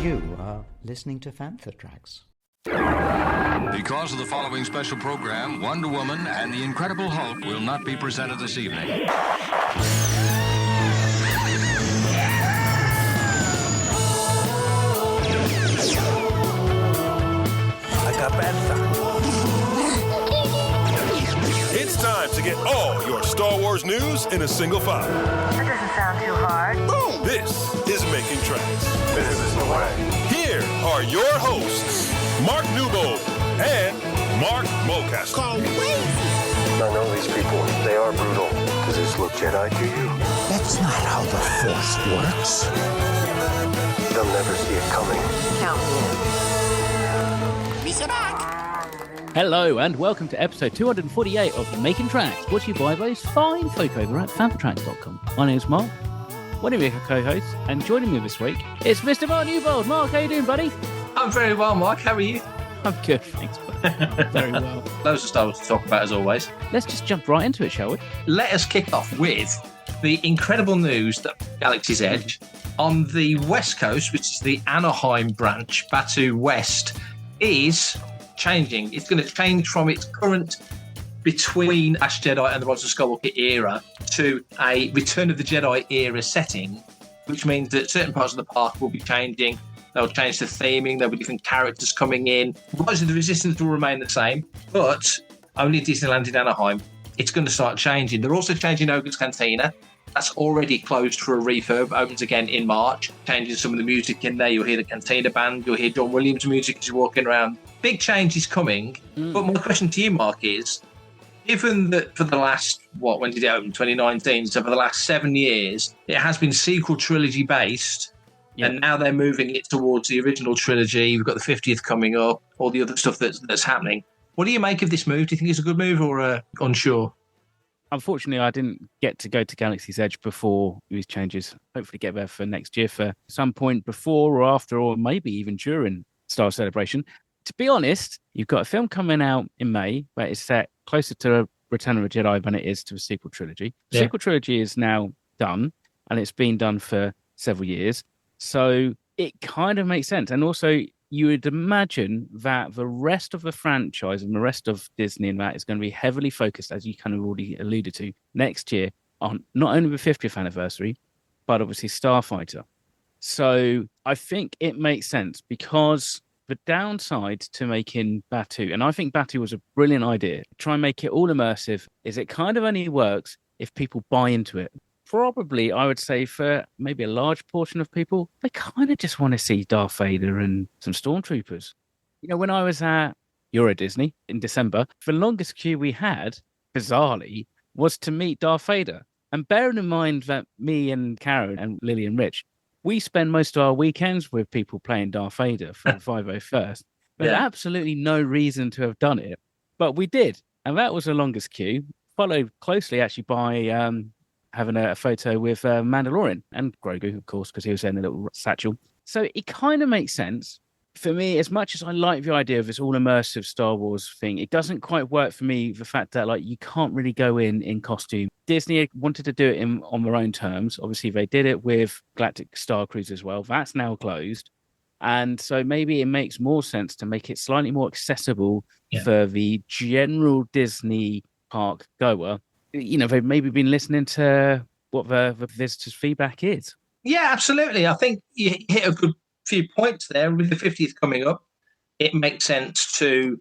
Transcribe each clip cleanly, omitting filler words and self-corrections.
You are listening to Fantha Tracks. Because of the following special program, Wonder Woman and the Incredible Hulk will not be presented this evening. I got bad stuff. It's time to get all your Star Wars news in a single file. That doesn't sound too hard. This is Making Tracks. This is the way. Here are your hosts, Mark Newbold and Mark Mulcaster. I know these people. They are brutal. Does this look Jedi to you? That's not how the Force works. They'll never see it coming. Count me Hello and welcome to episode 248 of Making Tracks, brought to you by those fine folk over at fantatracks.com. My name's Mark, one of your co-hosts, and joining me this week is Mr. Mark Newbold. Mark, how you doing, buddy? I'm very well, Mark. How are you? I'm good, thanks, buddy. Very well. Loads of Star Wars to talk about, as always. Let's just jump right into it, shall we? Let us kick off with the incredible news that Galaxy's Edge on the West Coast, which is the Anaheim branch, Batu West, is changing. It's going to change from its current between Last Jedi and the Rise of Skywalker era to a Return of the Jedi era setting, which means that certain parts of the park will be changing. They'll change the theming. There'll be different characters coming in. Rise of the Resistance will remain the same, but only Disneyland in Anaheim. It's going to start changing. They're also changing Ogre's Cantina. That's already closed for a refurb. Opens again in March. Changing some of the music in there. You'll hear the Cantina band. You'll hear John Williams music as you're walking around. Big change is coming. But my question to you, Mark, is, given that for the last, when did it open? 2019. So for the last 7 years, it has been sequel trilogy based. Yep. And now they're moving it towards the original trilogy. We've got the 50th coming up, all the other stuff that's happening. What do you make of this move? Do you think it's a good move or unsure? Unfortunately, I didn't get to go to Galaxy's Edge before these changes. Hopefully get there for next year for some point before or after, or maybe even during Star Wars Celebration. To be honest, you've got a film coming out in May where it's set closer to Return of the Jedi than it is to a sequel trilogy. The sequel trilogy is now done, and it's been done for several years. So it kind of makes sense. And also, you would imagine that the rest of the franchise and the rest of Disney and that is going to be heavily focused, as you kind of already alluded to, next year on not only the 50th anniversary, but obviously Starfighter. So I think it makes sense because the downside to making Batu, and I think Batu was a brilliant idea, try and make it all immersive, is it kind of only works if people buy into it. Probably, I would say, for maybe a large portion of people, they kind of just want to see Darth Vader and some stormtroopers. You know, when I was at Euro Disney in December, the longest queue we had, bizarrely, was to meet Darth Vader. And bearing in mind that me and Karen and Lily and Rich, we spend most of our weekends with people playing Darth Vader for the 501st. There's absolutely no reason to have done it, but we did. And that was the longest queue, followed closely actually by having a photo with Mandalorian and Grogu, of course, because he was in a little satchel. So it kind of makes sense. For me, as much as I like the idea of this all immersive Star Wars thing, it doesn't quite work for me, the fact that you can't really go in costume. Disney wanted to do it on their own terms. Obviously, they did it with Galactic Star Cruise as well. That's now closed. And so maybe it makes more sense to make it slightly more accessible for the general Disney park goer. You know, they've maybe been listening to what the visitors' feedback is. Yeah, absolutely. I think you hit a good few points there. With the 50th coming up, it makes sense to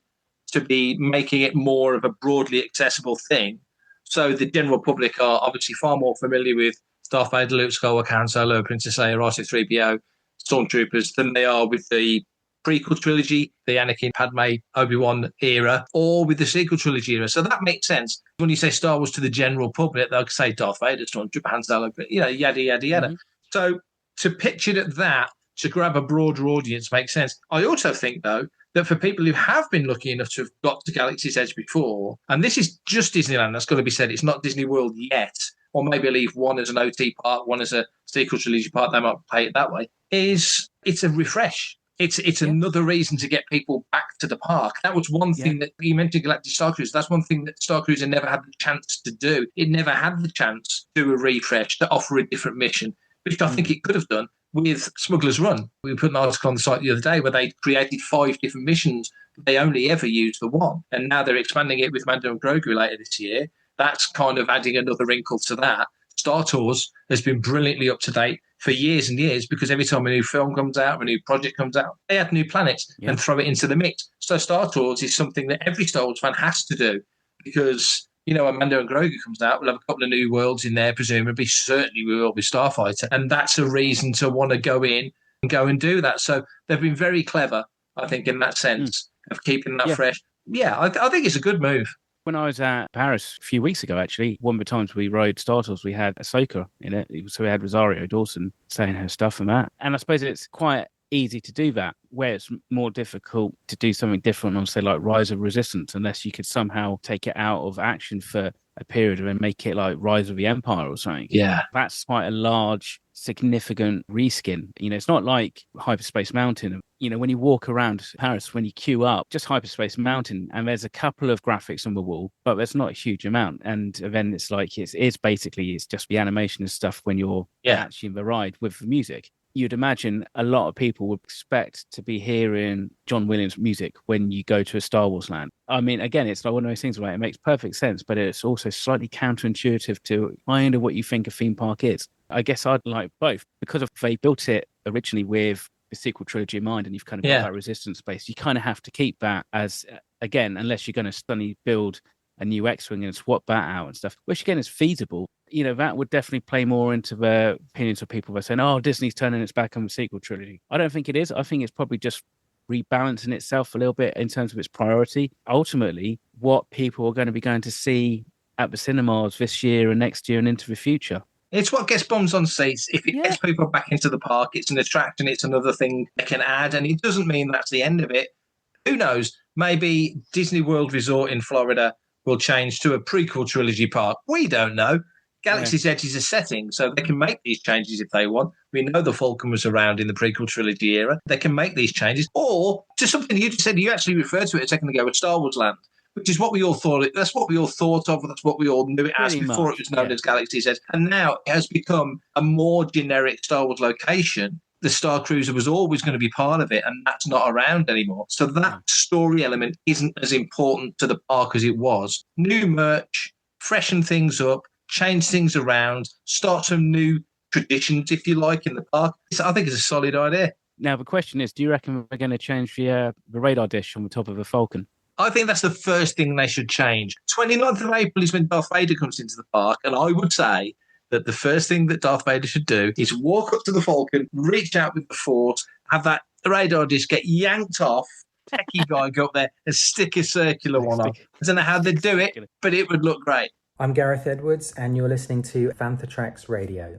be making it more of a broadly accessible thing. So the general public are obviously far more familiar with Darth Vader, Luke Skywalker, Han Solo, Princess Leia, R2-3PO, Stormtroopers than they are with the prequel trilogy, the Anakin, Padme, Obi-Wan era, or with the sequel trilogy era. So that makes sense. When you say Star Wars to the general public, they'll say Darth Vader, Stormtrooper, Han Solo, yada, yada, yada. Mm-hmm. So to pitch it at that, to grab a broader audience makes sense. I also think, though, that for people who have been lucky enough to have got to Galaxy's Edge before, and this is just Disneyland, that's got to be said, it's not Disney World yet, or maybe leave one as an OT part, one as a sequel trilogy part, they might play it that way, is it's a refresh. It's another reason to get people back to the park. That was one thing that you mentioned, Galactic Star Cruise. That's one thing that Star Cruiser never had the chance to do. It never had the chance to do a refresh, to offer a different mission, which I think it could have done. with Smuggler's Run. We put an article on the site the other day where they created 5 different missions. They only ever used the one. And now they're expanding it with Mando and Grogu later this year. That's kind of adding another wrinkle to that. Star Tours has been brilliantly up to date for years and years because every time a new film comes out, a new project comes out, they add new planets and throw it into the mix. So Star Tours is something that every Star Wars fan has to do because, when Mando and Grogu comes out, we'll have a couple of new worlds in there, presumably. Certainly we will be Starfighter. And that's a reason to want to go in and go and do that. So they've been very clever, I think, in that sense of keeping that fresh. Yeah, I think it's a good move. When I was at Paris a few weeks ago, actually, one of the times we rode Star Tours, we had Ahsoka in it. So we had Rosario Dawson saying her stuff and that. And I suppose it's quite easy to do that, where it's more difficult to do something different on, say, like Rise of Resistance, unless you could somehow take it out of action for a period and make it like Rise of the Empire or something. Yeah. That's quite a large, significant reskin. It's not like Hyperspace Mountain. When you walk around Paris, when you queue up, just Hyperspace Mountain, and there's a couple of graphics on the wall, but there's not a huge amount. And then it's like, it's just the animation and stuff when you're actually in the ride with the music. You'd imagine a lot of people would expect to be hearing John Williams music when you go to a Star Wars land. I mean, again, it's like one of those things where it makes perfect sense, but it's also slightly counterintuitive to kind of what you think a theme park is. I guess I'd like both because they built it originally with the sequel trilogy in mind, and you've kind of got that resistance space. You kind of have to keep that as, again, unless you're going to suddenly build a new X-Wing and swap that out and stuff, which again is feasible. That would definitely play more into the opinions of people by saying, oh, Disney's turning its back on the sequel trilogy. I don't think it is. I think it's probably just rebalancing itself a little bit in terms of its priority. Ultimately, what people are going to be going to see at the cinemas this year and next year and into the future. It's what gets bums on seats. If it gets people back into the park, it's an attraction, it's another thing they can add, and it doesn't mean that's the end of it. Who knows? Maybe Disney World Resort in Florida will change to a prequel trilogy park. We don't know. Galaxy's Edge is a setting, so they can make these changes if they want. We know the Falcon was around in the prequel trilogy era. They can make these changes. Or, to something you just said, you actually referred to it a second ago with Star Wars Land, which is what we all thought. That's what we all thought of. That's what we all knew it as before it was known as Galaxy's Edge. And now it has become a more generic Star Wars location. The Star Cruiser was always going to be part of it, and that's not around anymore. So that story element isn't as important to the park as it was. New merch, freshen things up, change things around, start some new traditions, if you like, in the park. I think it's a solid idea. Now, the question is, do you reckon we're going to change the radar dish on the top of the Falcon? I think that's the first thing they should change. 29th of April is when Darth Vader comes into the park, and I would say that the first thing that Darth Vader should do is walk up to the Falcon, reach out with the Force, have that radar dish get yanked off, techie guy go up there and stick a circular one on. I don't know how they'd do it, but it would look great. I'm Gareth Edwards, and you're listening to Fantha Tracks Radio.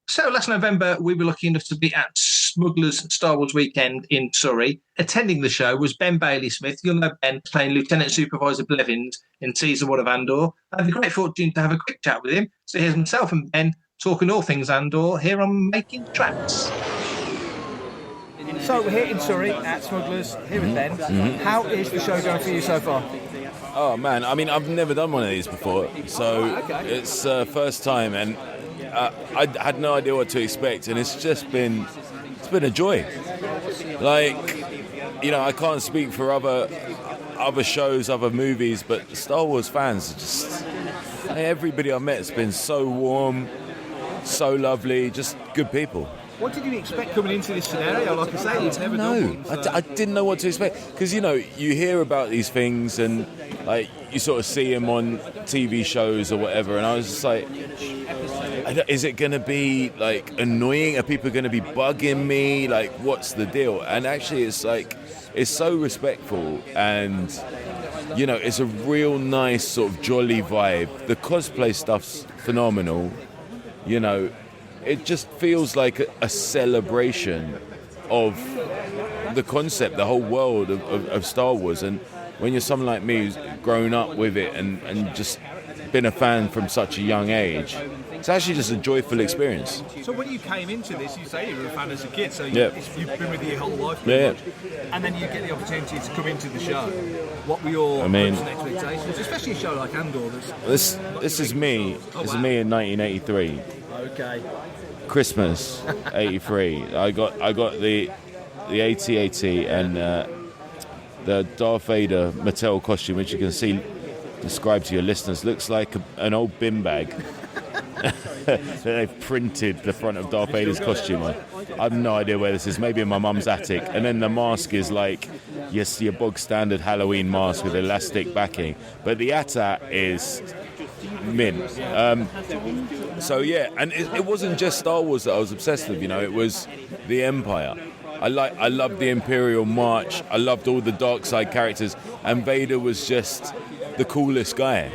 So last November, we were lucky enough to be at Smugglers Star Wars Weekend in Surrey. Attending the show was Ben Bailey-Smith. You'll know Ben, playing Lieutenant Supervisor Blevin in Season 1 of Andor. I had the great fortune to have a quick chat with him. So here's myself and Ben talking all things Andor here on Making Tracks. So we're here in Surrey at Smugglers, here with Ben. How is the show going for you so far? Oh man, I mean, I've never done one of these before, so it's first time, and I had no idea what to expect, and it's been a joy. Like, I can't speak for other shows, other movies, but Star Wars fans are just, everybody I've met has been so warm, so lovely, just good people. What did you expect coming into this scenario? Like I say, you've never done one. I didn't know what to expect, because you hear about these things and like you sort of see them on TV shows or whatever, and I was just like, is it going to be like annoying? Are people going to be bugging me? Like, what's the deal? And actually, it's like, it's so respectful, and it's a real nice sort of jolly vibe. The cosplay stuff's phenomenal. It just feels like a celebration of the concept, the whole world of Star Wars. And when you're someone like me who's grown up with it and just been a fan from such a young age, it's actually just a joyful experience. So when you came into this, you say you were a fan as a kid, so you've been with it your whole life, much. And then you get the opportunity to come into the show. What were your hopes and expectations, especially a show like Andor? This is me. This is me in 1983. Okay. Christmas '83. I got the AT-AT and the Darth Vader Mattel costume, which you can see described to your listeners, looks like an old bin bag. They've printed the front of Darth Vader's costume on. I have no idea where this is. Maybe in my mum's attic. And then the mask is like, yes, your bog standard Halloween mask with elastic backing. But the AT-AT is mint. So yeah, and it wasn't just Star Wars that I was obsessed with. It was the Empire. I loved the Imperial March. I loved all the dark side characters, and Vader was just the coolest guy.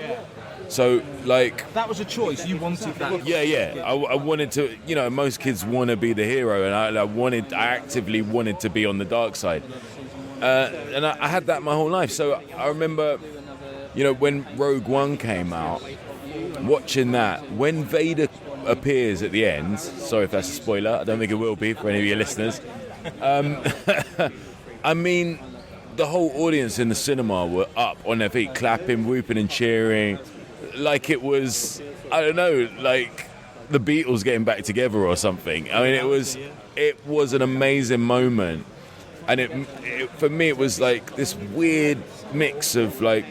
So, like... That was a choice. You wanted that. Yeah. I wanted to... most kids want to be the hero, and I actively wanted to be on the dark side. And I had that my whole life. So I remember, when Rogue One came out, watching that, when Vader appears at the end... Sorry if that's a spoiler. I don't think it will be for any of your listeners. I mean, the whole audience in the cinema were up on their feet, clapping, whooping and cheering, like it was, I don't know, like the Beatles getting back together or something. I mean, it was an amazing moment, and it for me it was like this weird mix of like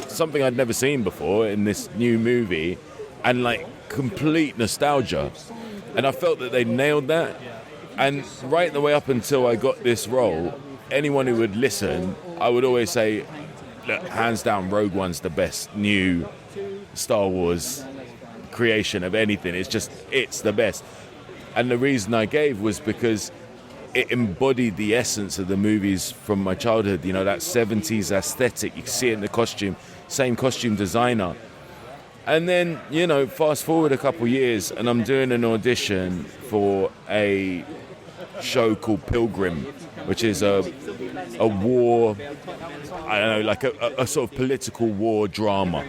something I'd never seen before in this new movie, and like complete nostalgia, and I felt that they nailed that. And right the way up until I got this role, anyone who would listen, I would always say, look, hands down, Rogue One's the best new Star Wars creation of anything. It's the best. And the reason I gave was because it embodied the essence of the movies from my childhood. That 70s aesthetic. You can see it in the costume, same costume designer. And then, fast forward a couple years, and I'm doing an audition for a show called Pilgrim, which is a war, I don't know, like a sort of political war drama.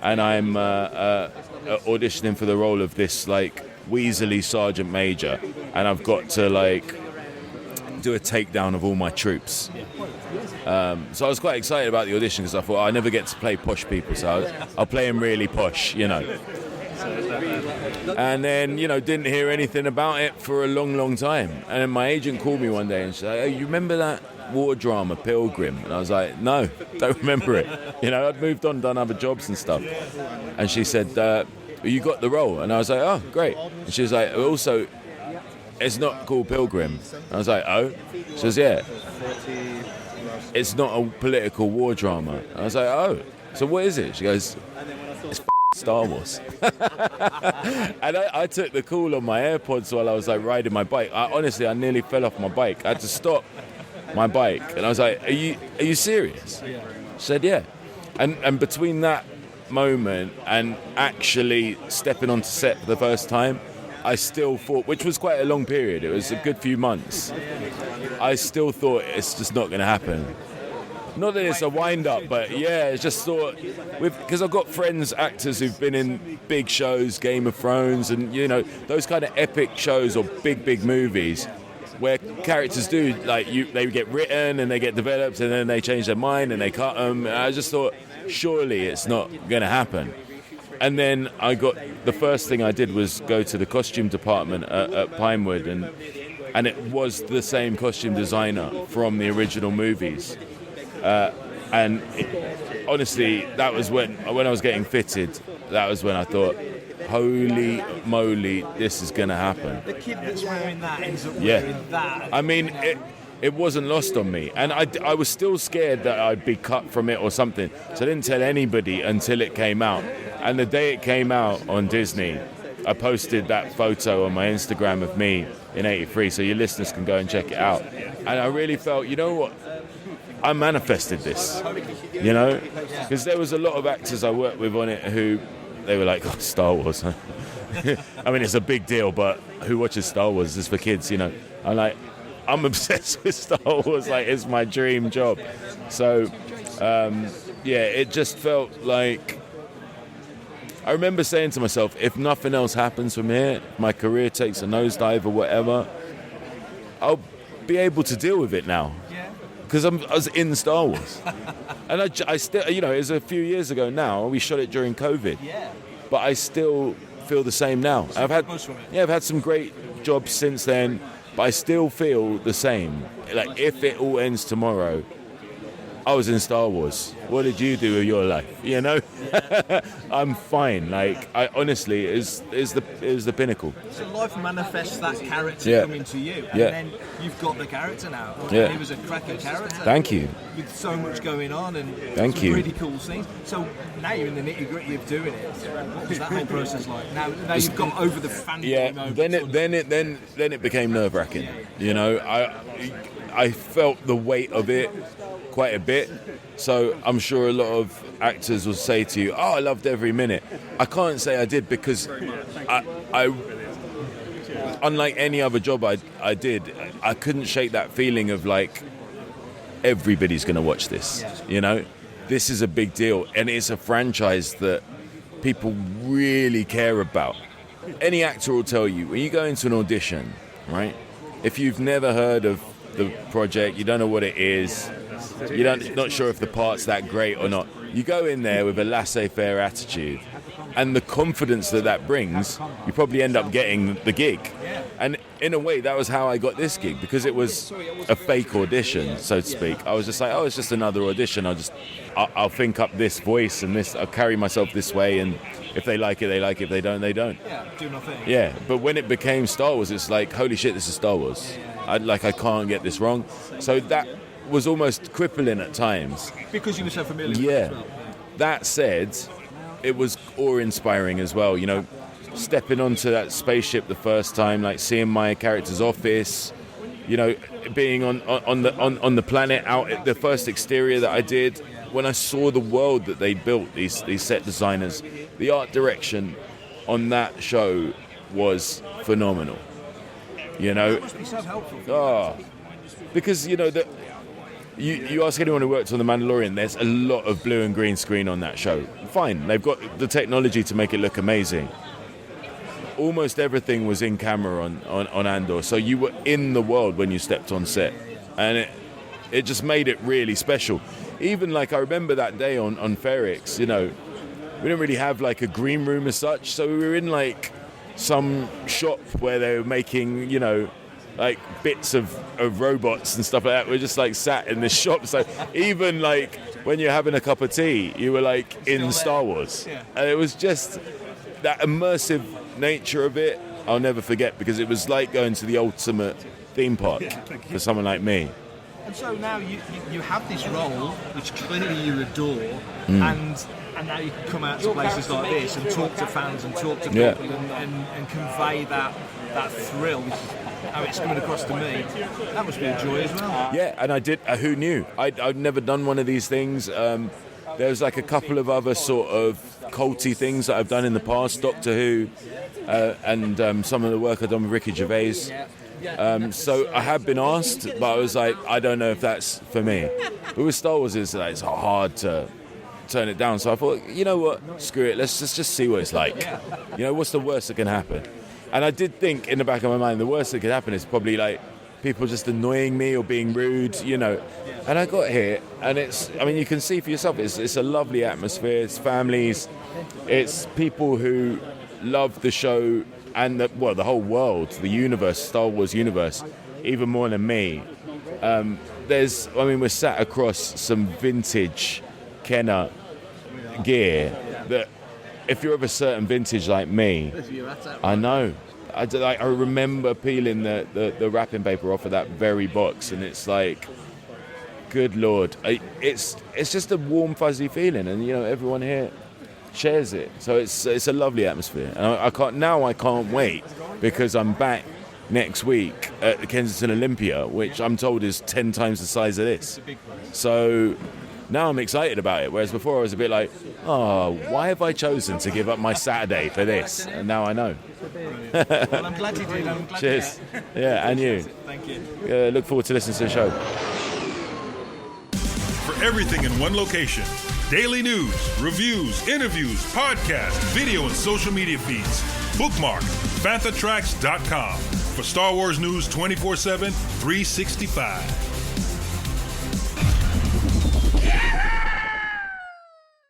And I'm auditioning for the role of this, like, Weasley Sergeant Major. And I've got to, like, do a takedown of all my troops. So I was quite excited about the audition because I thought I never get to play posh people, so I'll play them really posh, And then, didn't hear anything about it for a long, long time. And then my agent called me one day and said, "Hey, you remember that war drama, Pilgrim?" And I was like, "No, don't remember it." I'd moved on, done other jobs and stuff. And she said, "You got the role?" And I was like, "Oh, great." And she was like, "Also, it's not called Pilgrim." And I was like, "Oh?" She says, "Yeah. It's not a political war drama." And I was like, "Oh, so what is it?" She goes, "It's Star Wars." And I took the call on my AirPods while I was like riding my bike. Honestly, I nearly fell off my bike. I had to stop my bike, and I was like, "Are you serious?" She said, "Yeah." And between that moment and actually stepping onto set for the first time, I still thought, which was quite a long period, it was a good few months, I still thought it's just not going to happen. Not that it's a wind-up, but yeah, I just thought, because I've got friends, actors who've been in big shows, Game of Thrones, and those kind of epic shows or big movies where characters do, like, they get written and they get developed and then they change their mind and they cut them. And I just thought, surely it's not going to happen. And then the first thing I did was go to the costume department at Pinewood, and it was the same costume designer from the original movies. And honestly, that was when I was getting fitted, that was when I thought, holy moly, this is going to happen. The kid that's wearing that ends up wearing that. I mean, it wasn't lost on me. And I was still scared that I'd be cut from it or something. So I didn't tell anybody until it came out. And the day it came out on Disney, I posted that photo on my Instagram of me in '83, so your listeners can go and check it out. And I really felt, you know what? I manifested this, because there was a lot of actors I worked with on it who, they were like, "Oh, Star Wars." I mean, it's a big deal, but who watches Star Wars? It's for kids, I'm like, I'm obsessed with Star Wars, like, it's my dream job. So, it just felt like, I remember saying to myself, if nothing else happens from here, my career takes a nosedive or whatever, I'll be able to deal with it now. Because I was in Star Wars. And I still, it was a few years ago now, we shot it during COVID. But I still feel the same now. I've had some great jobs since then, but I still feel the same. Like, if it all ends tomorrow, I was in Star Wars. What did you do with your life? You know, I'm fine. Like, I honestly, it was the pinnacle. So life manifests that character coming to you, and then you've got the character now. Yeah. And it was a cracking character. Thank you. With so much going on and Thank you. really cool scenes. So now you're in the nitty gritty of doing it. What was that whole process like? Now you've got over the fandom. Yeah. Then it became nerve-wracking. You know, I felt the weight of it quite a bit. So I'm sure a lot of actors will say to you, "Oh, I loved every minute." I can't say I did, because I unlike any other job I did, I couldn't shake that feeling of like, everybody's going to watch this. You know, this is a big deal, and it's a franchise that people really care about. Any actor will tell you, when you go into an audition, right, if you've never heard of the project, you don't know what it is, you're not sure if the part's that great or not, you go in there with a laissez-faire attitude, and the confidence that brings, you probably end up getting the gig. And in a way, that was how I got this gig, because it was a fake audition, so to speak. I was just like, oh, it's just another audition. I'll think up this voice and this. I'll carry myself this way, and if they like it, they like it. If they don't, they don't. Yeah, do nothing. Yeah, but when it became Star Wars, it's like, holy shit, this is Star Wars. I can't get this wrong. So that was almost crippling at times. Because you were so familiar with it as well. That said, it was awe-inspiring as well. You know, stepping onto that spaceship the first time, like seeing my character's office, you know, being on the planet, out at the first exterior that I did. When I saw the world that they built, these set designers, the art direction on that show was phenomenal. You know, That must be so helpful. Because you know that. You ask anyone who worked on The Mandalorian, there's a lot of blue and green screen on that show. Fine, they've got the technology to make it look amazing. Almost everything was in camera on Andor, so you were in the world when you stepped on set. And it just made it really special. Even like, I remember that day on Ferrix, you know, we didn't really have like a green room as such, so we were in like some shop where they were making, you know, like bits of robots and stuff like that. We're just like sat in this shop. So even like when you're having a cup of tea, you were like in Star Wars. Yeah. And it was just that immersive nature of it, I'll never forget, because it was like going to the ultimate theme park for someone like me. And so now you have this role, which clearly you adore, and now you can come out to places like this and talk to fans and talk to people and convey that thrill, which is how it's coming across to me. That must be a joy as well. Yeah, and I did. Who knew? I'd never done one of these things. There's like a couple of other sort of culty things that I've done in the past, Doctor Who, and some of the work I've done with Ricky Gervais. So I have been asked, but I was like, I don't know if that's for me. But with Star Wars, it's hard to turn it down. So I thought, you know what, screw it, let's just see what it's like. You know, what's the worst that can happen? And I did think in the back of my mind, the worst that could happen is probably like people just annoying me or being rude, you know. And I got here, and you can see for yourself, it's a lovely atmosphere, it's families, it's people who love the show and the whole world, the universe, Star Wars universe, even more than me. We're sat across some vintage Kenner gear that, if you're of a certain vintage like me, I know. I remember peeling the wrapping paper off of that very box, and it's like, good Lord, it's just a warm, fuzzy feeling, and you know everyone here shares it. So it's a lovely atmosphere, and I can't wait, because I'm back next week at the Kensington Olympia, which I'm told is 10 times the size of this. So now I'm excited about it, whereas before I was a bit like, oh, why have I chosen to give up my Saturday for this? And now I know. Well, I'm glad you did. I'm glad. Cheers. Yeah, and you. Thank you. Look forward to listening to the show. For everything in one location, daily news, reviews, interviews, podcasts, video, and social media feeds, bookmark FanthaTracks.com for Star Wars news 24/7, 365.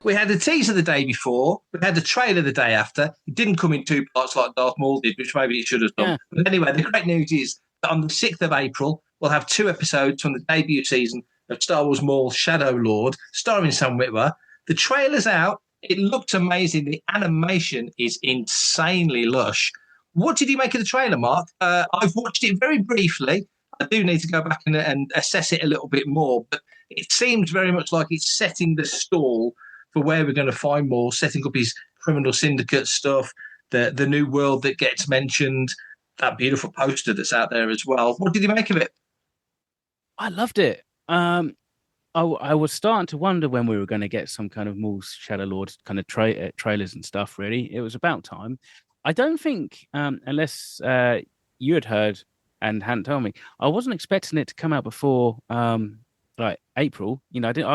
We had a teaser the day before. We had a trailer the day after. It didn't come in 2 parts like Darth Maul did, which maybe it should have done. Yeah. But anyway, the great news is that on the 6th of April, we'll have 2 episodes from the debut season of Star Wars Maul Shadow Lord, starring Sam Witwer. The trailer's out. It looked amazing. The animation is insanely lush. What did you make of the trailer, Mark? I've watched it very briefly. I do need to go back and assess it a little bit more, but it seems very much like it's setting the stall for where we're going to find Maul, setting up his criminal syndicate stuff, the new world that gets mentioned, that beautiful poster that's out there as well. What did you make of it? I loved it. I was starting to wonder when we were going to get some kind of Maul's Shadow Lord kind of trailers and stuff, really. It was about time. I don't think, unless you had heard and hadn't told me, I wasn't expecting it to come out before like April. You know, I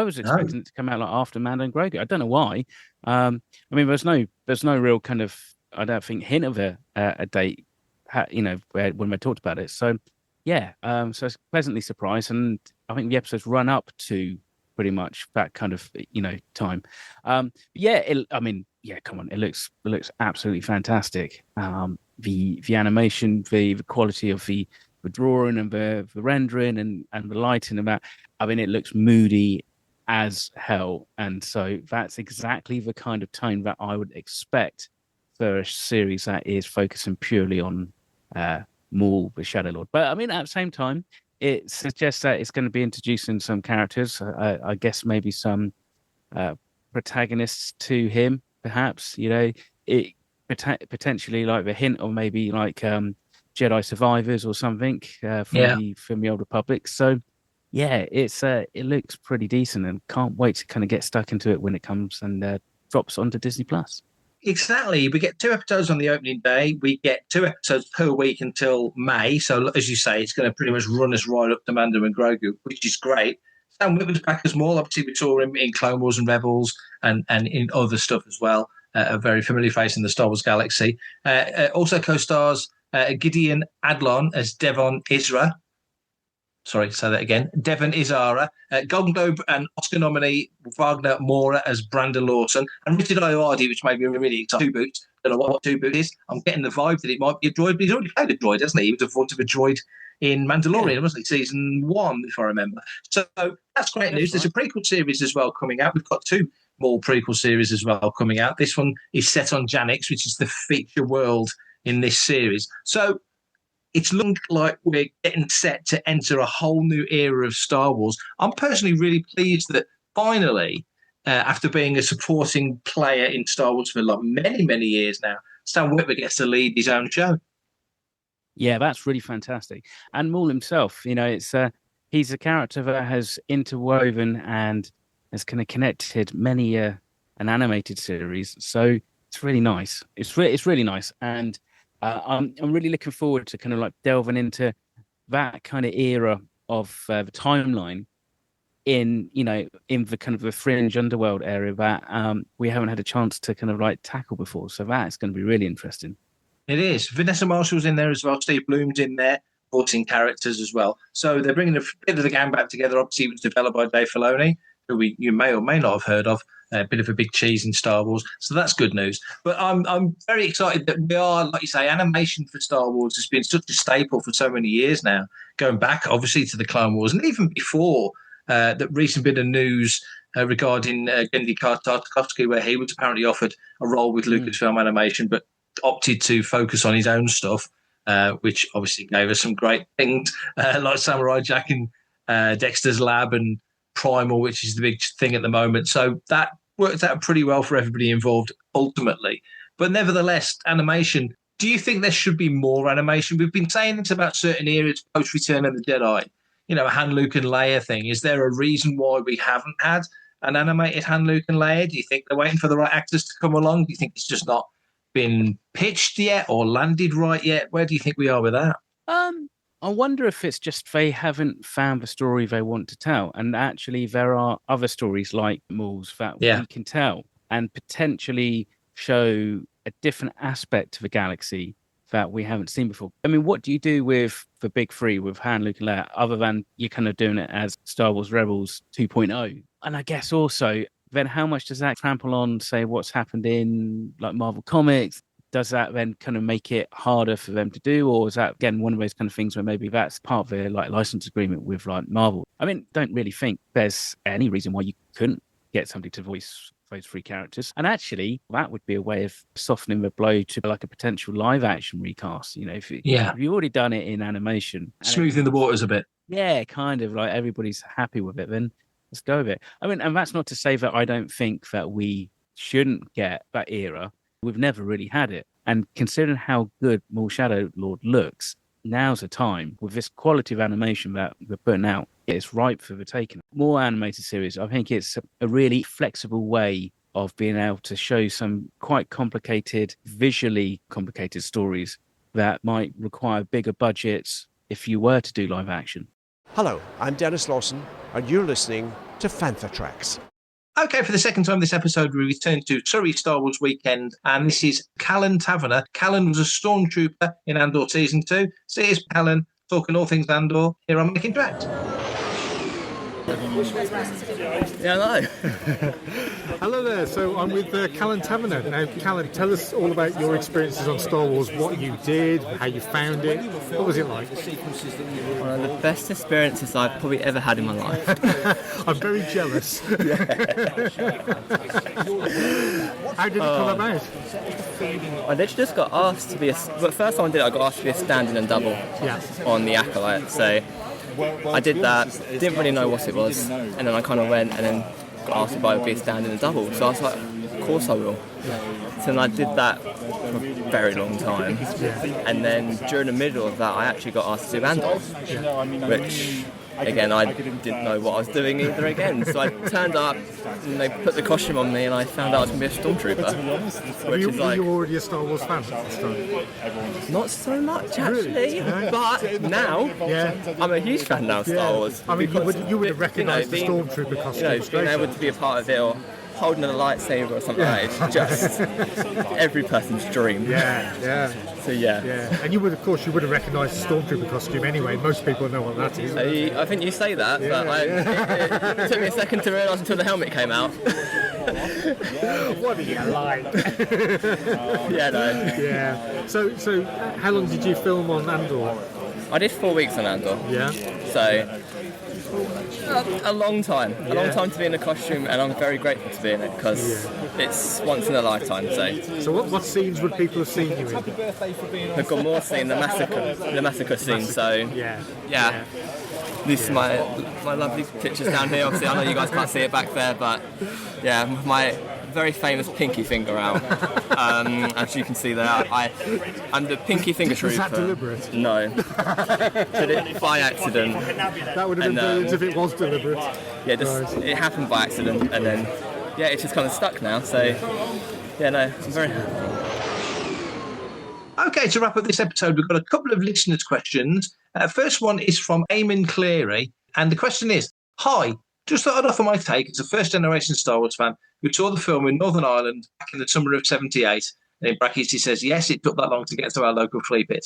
was expecting it to come out like after Mando and Grogu. I don't know why. I mean, there's no real kind of, I don't think, hint of a date, you know, when we talked about it. So yeah, so I was pleasantly surprised, and I think the episodes run up to pretty much that kind of, you know, time. Yeah, come on, it looks absolutely fantastic. The animation, the quality of the drawing and the rendering and the lighting and that. I mean, it looks moody as hell, and so that's exactly the kind of tone that I would expect for a series that is focusing purely on Maul, the Shadow Lord. But I mean, at the same time, it suggests that it's going to be introducing some characters. I guess maybe some protagonists to him, perhaps. You know, it potentially like the hint of maybe like Jedi survivors or something from the Old Republic. So yeah, it looks pretty decent, and can't wait to kind of get stuck into it when it comes and drops onto Disney Plus. Exactly. We get 2 episodes on the opening day. We get 2 episodes per week until May. So, as you say, it's going to pretty much run us right up to Mando and Grogu, which is great. Sam Witwer's back as Maul. Obviously, we saw him in Clone Wars and Rebels and in other stuff as well. A very familiar face in the Star Wars galaxy. Also co-stars Gideon Adlon as Devon Isra. Sorry, say that again. Devon Izara. Golden Globe and Oscar nominee Wagner Mora as Brandon Lawson. And Richard Ayoade, which made me really excited. 2 Boots. Don't know what 2 Boot is. I'm getting the vibe that it might be a droid, but he's already played a droid, hasn't he? He was a voice of a droid in Mandalorian, wasn't he? Season 1, if I remember. So that's great news. There's a prequel series as well coming out. We've got 2 more prequel series as well coming out. This one is set on Janix, which is the feature world in this series. So it's looking like we're getting set to enter a whole new era of Star Wars. I'm personally really pleased that finally, after being a supporting player in Star Wars for like many, many years now, Sam Witwer gets to lead his own show. Yeah, that's really fantastic. And Maul himself, you know, he's a character that has interwoven and has kind of connected many an animated series. So it's really nice. It's really nice, and I'm really looking forward to kind of like delving into that kind of era of the timeline in the kind of the fringe underworld area that we haven't had a chance to kind of like tackle before. So that's going to be really interesting. It is. Vanessa Marshall's in there as well. Steve Bloom's in there, voicing characters as well. So they're bringing a bit of the gang back together. Obviously, it was developed by Dave Filoni, who you may or may not have heard of. A bit of a big cheese in Star Wars, so that's good news. But I'm very excited that we are, like you say, animation for Star Wars has been such a staple for so many years now, going back obviously to the Clone Wars and even before that recent bit of news regarding Genndy Tartakovsky, where he was apparently offered a role with Lucasfilm Animation, but opted to focus on his own stuff, which obviously gave us some great things like Samurai Jack and Dexter's Lab and Primal, which is the big thing at the moment. So that worked out pretty well for everybody involved ultimately. But nevertheless, animation, do you think there should be more animation? We've been saying this about certain eras post Return of the Jedi, you know, a Han, Luke and Leia thing. Is there a reason why we haven't had an animated Han, Luke and Leia? Do you think they're waiting for the right actors to come along? Do you think it's just not been pitched yet or landed right yet? Where do you think we are with that? I wonder if it's just they haven't found the story they want to tell. And actually, there are other stories like Maul's that we can tell and potentially show a different aspect to the galaxy that we haven't seen before. I mean, what do you do with the big 3, with Han, Luke and Leia, other than you're kind of doing it as Star Wars Rebels 2.0? And I guess also then how much does that trample on, say, what's happened in like Marvel Comics? Does that then kind of make it harder for them to do? Or is that, again, one of those kind of things where maybe that's part of their like license agreement with like Marvel? I mean, don't really think there's any reason why you couldn't get somebody to voice those 3 characters. And actually, that would be a way of softening the blow to like a potential live action recast. You know, if you've already done it in animation. Smoothing the waters a bit. Yeah, kind of like everybody's happy with it, then let's go with it. I mean, and that's not to say that I don't think that we shouldn't get that era. We've never really had it. And considering how good Maul Shadow Lord looks, now's the time with this quality of animation that we're putting out. It's ripe for the taking. More animated series. I think it's a really flexible way of being able to show some quite complicated, visually complicated stories that might require bigger budgets if you were to do live action. Hello, I'm Dennis Lawson, and you're listening to Fantha Tracks. Okay, for the second time this episode, we return to Surrey Star Wars Weekend, and this is Callan Tavener. Callan was a stormtrooper in Andor Season 2. So here's Callan talking all things Andor here on Making Tracks. Yeah, I know. Hello there. So I'm with Callan Tavener. Now, Callan, tell us all about your experiences on Star Wars, what you did, how you found it. What was it like? One of the best experiences I've probably ever had in my life. I'm very jealous. How did it come about? I literally just got asked to be but first time I did it, I got asked to be a stand-in and double on the Acolyte. So I did that, didn't really know what it was, and then I kind of went and then got asked if I would be a stand-in and double. So I was like, of course I will. So then I did that for a very long time. And then during the middle of that, I actually got asked to do Andor, which, again, I didn't know what I was doing either again. So I turned up and they put the costume on me and I found out I was going to be a stormtrooper. Were you already a Star Wars fan at this time? Not so much, actually. Really? No? But now, I'm a huge fan now of Star Wars. I mean, you would have recognised the stormtrooper costume. Being able to be a part of it or holding a lightsaber or something like that, it's just every person's dream. Yeah. So yeah. And you would have recognised the stormtrooper costume anyway. Most people know what that is. I think you say that, but it took me a second to realise until the helmet came out. What are you like? Yeah. So how long did you film on Andor? I did 4 weeks on Andor. Yeah. So a long time. A long time to be in a costume, and I'm very grateful to be in it because it's once in a lifetime. So what scenes would people have seen you in? They've got more scene, the massacre scene. So yeah. This is my lovely pictures down here. Obviously, I know you guys can't see it back there, but yeah, my very famous pinky finger out. As you can see there, I'm the pinky finger trooper. Was that deliberate? No. Did it by accident. That would have been brilliant if it was deliberate. Yeah, it happened by accident, and then it's just kind of stuck now. So I'm very happy. Okay, to wrap up this episode, we've got a couple of listeners' questions. First one is from Eamon Cleary, and the question is, hi, just thought I'd offer my take as a first-generation Star Wars fan who saw the film in Northern Ireland back in the summer of '78. And in brackets, he says, yes, it took that long to get to our local flea pit.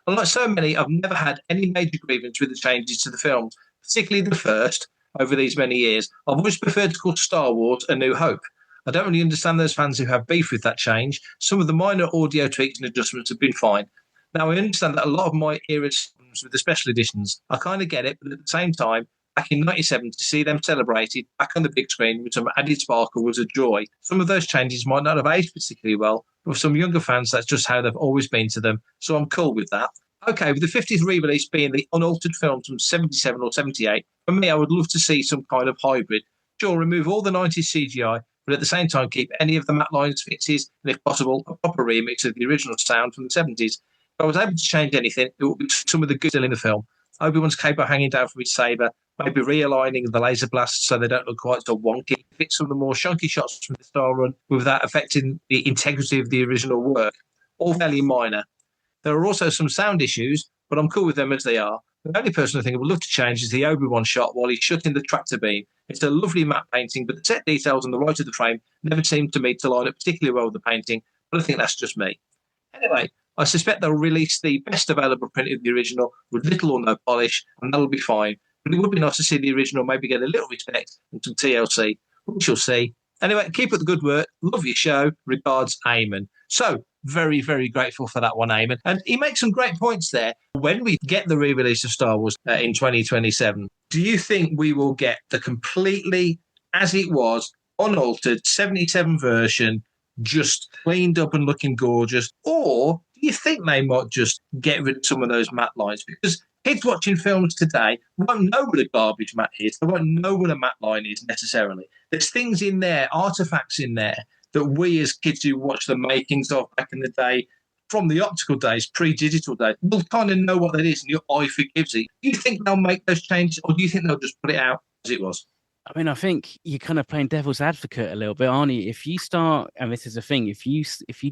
Unlike so many, I've never had any major grievance with the changes to the films, particularly the first, over these many years. I've always preferred to call Star Wars A New Hope. I don't really understand those fans who have beef with that change. Some of the minor audio tweaks and adjustments have been fine. Now, I understand that a lot of my era with the special editions, I kind of get it, but at the same time, back in 97, to see them celebrated back on the big screen with some added sparkle was a joy. Some of those changes might not have aged particularly well, but for some younger fans, that's just how they've always been to them, so I'm cool with that. Okay, with the 50th re-release being the unaltered films from 77 or 78, for me, I would love to see some kind of hybrid. Sure, remove all the 90s CGI, but at the same time, keep any of the matte lines fixes, and if possible, a proper remix of the original sound from the 70s. If I was able to change anything, it would be some of the good still in the film. Obi-Wan's cape hanging down from his saber, maybe realigning the laser blasts so they don't look quite so wonky. Fit some of the more chunky shots from the Star Run without affecting the integrity of the original work. All fairly minor. There are also some sound issues, but I'm cool with them as they are. The only person I think I would love to change is the Obi-Wan shot while he's shutting the tractor beam. It's a lovely matte painting, but the set details on the right of the frame never seem to me to line up particularly well with the painting, but I think that's just me. Anyway, I suspect they'll release the best available print of the original with little or no polish, and that'll be fine. But it would be nice to see the original maybe get a little respect and some TLC. We shall see. Anyway, keep up the good work. Love your show. Regards, Eamon. So, very, very grateful for that one, Eamon. And he makes some great points there. When we get the re-release of Star Wars in 2027, do you think we will get the completely, as it was, unaltered 77 version, just cleaned up and looking gorgeous? Or do you think they might just get rid of some of those matte lines? Because kids watching films today won't know what a garbage matte is. They won't know what a matte line is necessarily. There's things in there, artifacts in there, that we as kids who watch the makings of back in the day, from the optical days, pre-digital days, will kind of know what that is and your eye forgives it. Do you think they'll make those changes, or do you think they'll just put it out as it was? I mean, I think you're kind of playing devil's advocate a little bit, aren't you? If you start, and this is the thing, if you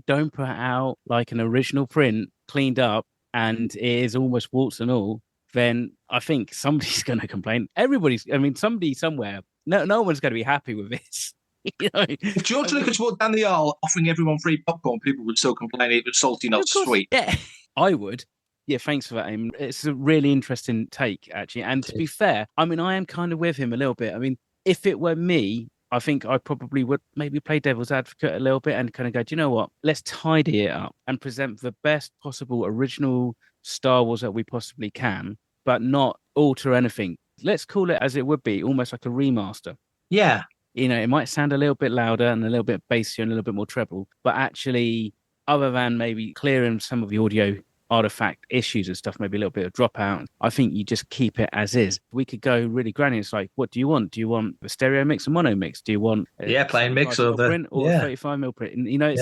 don't put out like an original print cleaned up and it is almost warts and all, then I think somebody's going to complain. Somebody somewhere, no one's going to be happy with this. You know? If George Lucas walked down the aisle offering everyone free popcorn, people would still complain it was salty, not sweet. Yeah, I would. Yeah, thanks for that, Eamon. It's a really interesting take, actually. And to be fair, I mean, I am kind of with him a little bit. I mean, if it were me, I think I probably would maybe play devil's advocate a little bit and kind of go, do you know what? Let's tidy it up and present the best possible original Star Wars that we possibly can, but not alter anything. Let's call it as it would be, almost like a remaster. Yeah. You know, it might sound a little bit louder and a little bit bassier and a little bit more treble, but actually, other than maybe clearing some of the audio artifact issues and stuff, maybe a little bit of dropout, I think you just keep it as is. We could go really granular. It's like, what do you want? Do you want a stereo mix or mono mix? Do you want plain mix or the print or 35mm print? And, you know,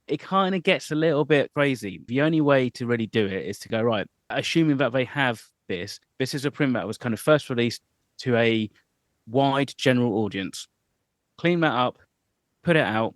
it kind of gets a little bit crazy. The only way to really do it is to go, right, assuming that they have this is a print that was kind of first released to a wide general audience. Clean that up, put it out.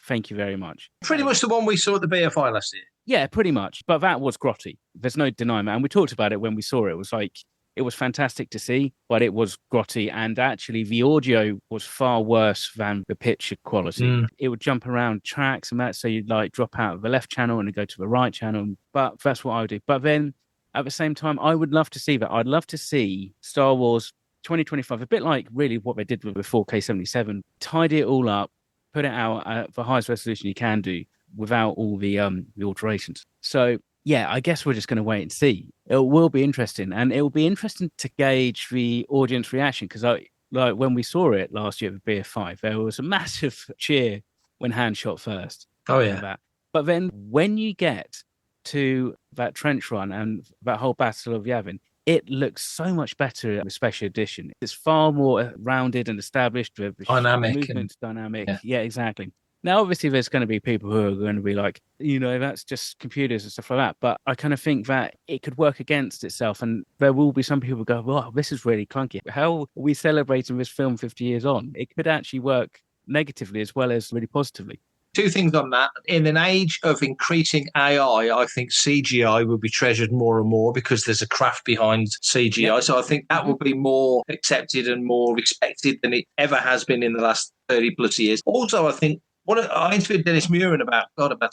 Thank you very much. Pretty much the one we saw at the BFI last year. Yeah, pretty much. But that was grotty. There's no denying that. And we talked about it when we saw it. It was like, it was fantastic to see, but it was grotty. And actually, the audio was far worse than the picture quality. It would jump around tracks and that. So you'd like drop out of the left channel and go to the right channel. But that's what I would do. But then at the same time, I would love to see that. I'd love to see Star Wars 2025, a bit like really what they did with the 4K 77, tidy it all up, put it out at the highest resolution you can do without all the alterations. So yeah, I guess we're just going to wait and see. It will be interesting, and it will be interesting to gauge the audience reaction, because like when we saw it last year at the BF5, there was a massive cheer when Han shot first. Oh yeah. But then when you get to that trench run and that whole Battle of Yavin, it looks so much better in the special edition. It's far more rounded and established. Dynamic. Movement's dynamic. Yeah, exactly. Now, obviously, there's going to be people who are going to be like, you know, that's just computers and stuff like that. But I kind of think that it could work against itself. And there will be some people who go, well, this is really clunky. How are we celebrating this film 50 years on? It could actually work negatively as well as really positively. Two things on that. In an age of increasing AI, I think CGI will be treasured more and more because there's a craft behind CGI. Yep. So I think that will be more accepted and more respected than it ever has been in the last 30 plus years. Also, I think I interviewed Dennis Muren about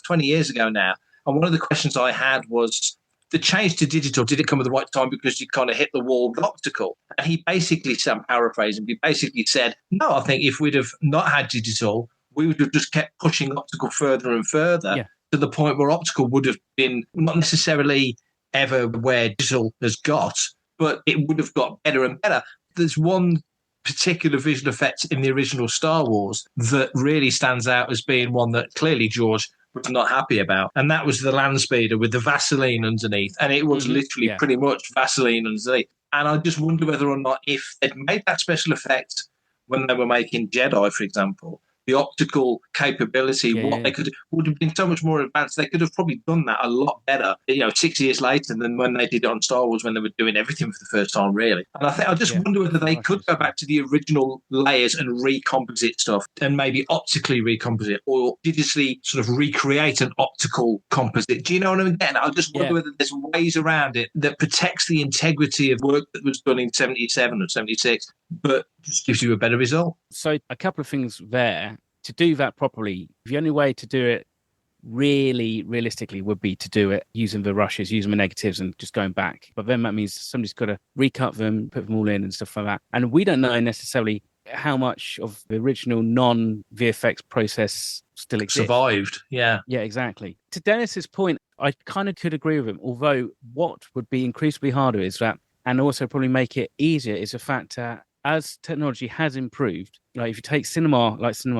20 years ago now. And one of the questions I had was, the change to digital, did it come at the right time because you kind of hit the wall with optical? And he basically said, I'm paraphrasing, he basically said, no, I think if we'd have not had digital, we would have just kept pushing optical further and further to the point where optical would have been not necessarily ever where digital has got, but it would have got better and better. There's one particular visual effect in the original Star Wars that really stands out as being one that clearly George was not happy about, and that was the land speeder with the Vaseline underneath, and it was literally pretty much Vaseline underneath. And I just wonder whether or not, if they'd made that special effect when they were making Jedi, for example, the optical capability, they could would have been so much more advanced. They could have probably done that a lot better, 6 years later than when they did it on Star Wars, when they were doing everything for the first time, really. And I just wonder whether they could go back to the original layers and recomposite stuff, and maybe optically recomposite, or digitally sort of recreate an optical composite. Do you know what I'm getting at? I just wonder whether there's ways around it that protects the integrity of work that was done in 77 or 76, but just gives you a better result. So a couple of things there. To do that properly, the only way to do it really realistically would be to do it using the rushes, using the negatives and just going back. But then that means somebody's got to recut them, put them all in and stuff like that. And we don't know necessarily how much of the original non-VFX process still exists. Survived, yeah. Yeah, exactly. To Dennis's point, I kind of could agree with him, although what would be increasingly harder is that, and also probably make it easier, is the fact that as technology has improved, like if you take cinema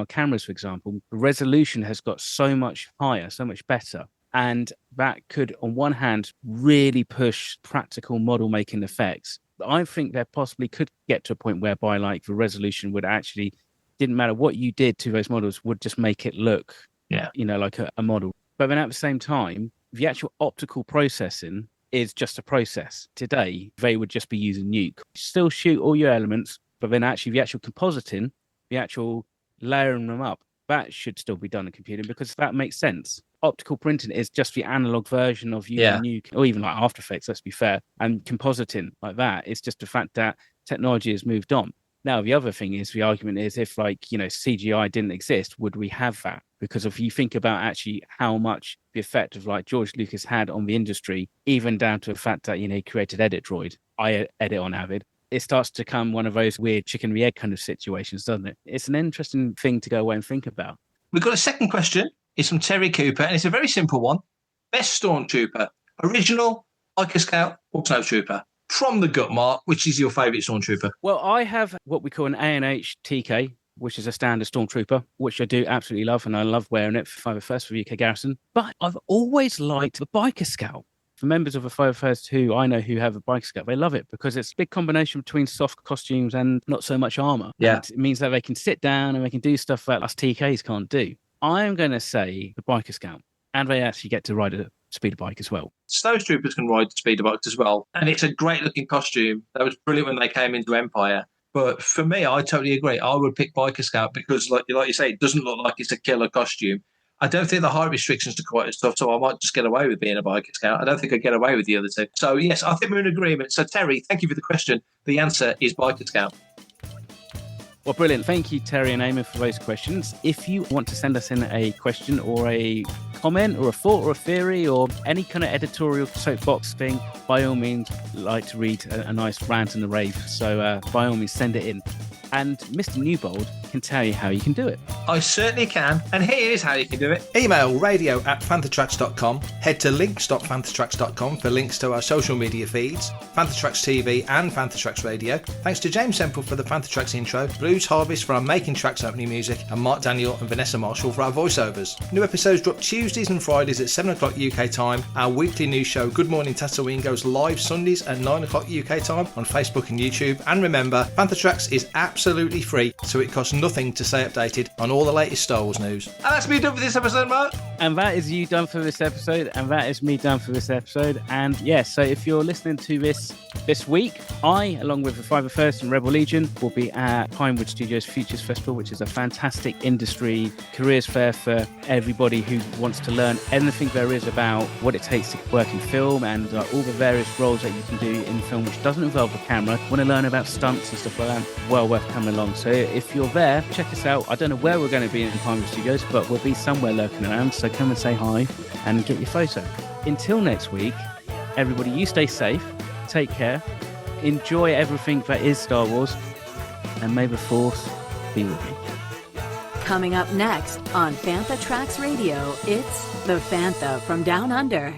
cameras, for example, the resolution has got so much higher, so much better. And that could, on one hand, really push practical model making effects. I think there possibly could get to a point whereby like the resolution would actually, didn't matter what you did to those models, would just make it look, like a model. But then at the same time, the actual optical processing is just a process. Today, they would just be using nuke. Still shoot all your elements, but then actually the actual compositing, the actual layering them up, that should still be done in computing because that makes sense. Optical printing is just the analog version of using nuke, or even like After Effects, let's be fair. And compositing like that, it's just the fact that technology has moved on. Now, the other thing is, the argument is if CGI didn't exist, would we have that? Because if you think about actually how much the effect of like George Lucas had on the industry, even down to the fact that, he created Edit Droid, I edit on Avid, it starts to become one of those weird chicken and the egg kind of situations, doesn't it? It's an interesting thing to go away and think about. We've got a second question. It's from Terry Cooper, and it's a very simple one. Best Stormtrooper, original, Biker Scout, or Snowtrooper? From the gut, Mark, which is your favourite Stormtrooper? Well, I have what we call an A&H TK, which is a standard Stormtrooper, which I do absolutely love, and I love wearing it for 501st for the UK Garrison. But I've always liked the Biker Scout. For members of the 501st who I know who have a Biker Scout, they love it because it's a big combination between soft costumes and not so much armour. Yeah. And it means that they can sit down and they can do stuff that us TKs can't do. I'm going to say the Biker Scout, and they actually get to ride a speeder bike as well. Snowtroopers can ride speeder bikes as well, and it's a great looking costume. That was brilliant when they came into Empire. But for me, I totally agree. I would pick Biker Scout because, like you say, it doesn't look like it's a killer costume. I don't think the height restrictions are quite as tough, so I might just get away with being a Biker Scout. I don't think I'd get away with the other two. So, yes, I think we're in agreement. So, Terry, thank you for the question. The answer is Biker Scout. Well, brilliant. Thank you, Terry and Eamon, for those questions. If you want to send us in a question or a comment or a thought or a theory or any kind of editorial soapbox thing, by all means, like to read a nice rant and a rave. So by all means, send it in. And Mr. Newbold can tell you how you can do it. I certainly can. And here is how you can do it. Email radio@fanthatracks.com. Head to links.fanthatracks.com for links to our social media feeds, Fantha Tracks TV and Fantha Tracks Radio. Thanks to James Semple for the Fantha Tracks intro, Blues Harvest for our Making Tracks opening music, and Mark Daniel and Vanessa Marshall for our voiceovers. New episodes drop Tuesdays and Fridays at 7 o'clock UK time. Our weekly news show, Good Morning Tatooine, goes live Sundays at 9 o'clock UK time on Facebook and YouTube. And remember, Fantha Tracks is absolutely free, so it costs nothing to stay updated on all the latest Star Wars news. And that's me done for this episode, Mark. And that is you done for this episode, and that is me done for this episode. And yes, so if you're listening to this week, I, along with the 501st and Rebel Legion, will be at Pinewood Studios Futures Festival, which is a fantastic industry careers fair for everybody who wants to learn anything there is about what it takes to work in film and all the various roles that you can do in film, which doesn't involve a camera. Want to learn about stunts and stuff like that? Well worth coming along. So if you're there, check us out. I don't know where we're going to be in Pinewood Studios, but we'll be somewhere lurking around. So come and say hi and get your photo. Until next week, everybody, you stay safe, take care, enjoy everything that is Star Wars, and may the Force be with you. Coming up next on Fantha Tracks Radio, it's the Fantha from Down Under.